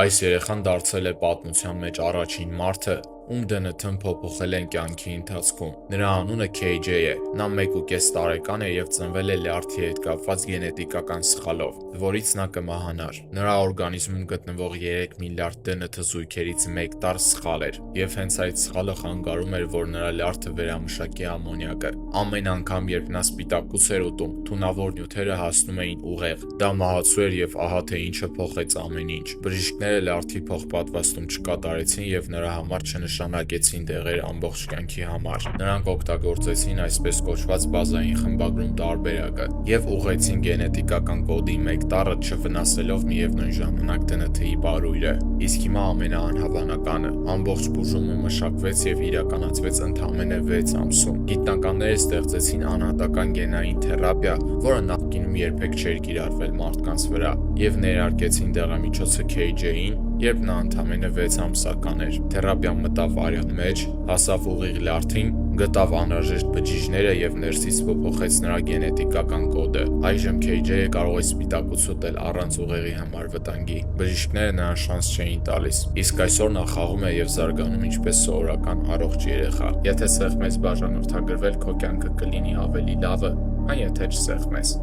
Այս երեխան դարձել է պատմության մեջ առաջին մարդը, ում ԴՆԹ-ն փոփոխել են կյանքի ընթացքում։ Նրա անունը KJ է։ Նա 1.5 տարեկան է եւ ծնվել է լյարդի հետ կապված գենետիկական սխալով, որից նա կմահանար։ Նրա օրգանիզմում գտնվող 3 միլիարդ ԴՆԹ զույգերից 1 տար սխալ էր, եւ հենց այդ սխալը խանգարում էր, որ նրա լյարդը վերամշակի ամոնիակը։ Ամեն անգամ, երբ նա սպիտակուց էր ուտում, թունավոր նյութերը հասնում էին ուղեղ։ Դա մահացու էր եւ ահա թե ինչը փոխեց ամեն ինչ։ Բժիշկները լյարդի փոխպատվաստում չկատարեցին եւ նրա համար չնշանակեցին դեղեր ամբողջ կյանքի համար։ Նրանք օգտագործեցին այսպես կոչված բազային խմբագրում տարբերակը եւ ուղղեցին գենետիկական կոդի 1 տառը, չվնասելով միևնույն ժամանակ ԴՆԹ-ի բարույրը։ Իսկ հիմա ամենաանհավանականը՝ ամբողջ բուժումը մշակվեց եւ իրականացվեց ընդամենը 6 ամսում։ Գիտնականները ստեղծեցին անհատական գենային թերապիա, որը նախկինում երբեք չէր կիրառվել մարդկանց վրա, եւ ներարկեցին դեղամիջոցը KJ-ին, երբ նա ընդամենը 6 ամսական էր։ Թերապիան մտավ արյան մեջ, հասավ ուղիղ լյարդին, գտավ անհրաժեշտ բջիջները եւ ներսից փոփոխեց նրա գենետիկական կոդը։ Այժմ KJ-ը կարող է սպիտակուց ուտել առանց ուղեղի համար վտանգի։ Բժիշկները նրան շանս չէին տալիս, իսկ այսօր նա խաղում է եւ զարգանում ինչպես սովորական առողջ երեխա։ Եթե սեղմես բաժանորդագրվել, քո կյանքը կլինի ավելի լավը, քան եթե չսեղմես։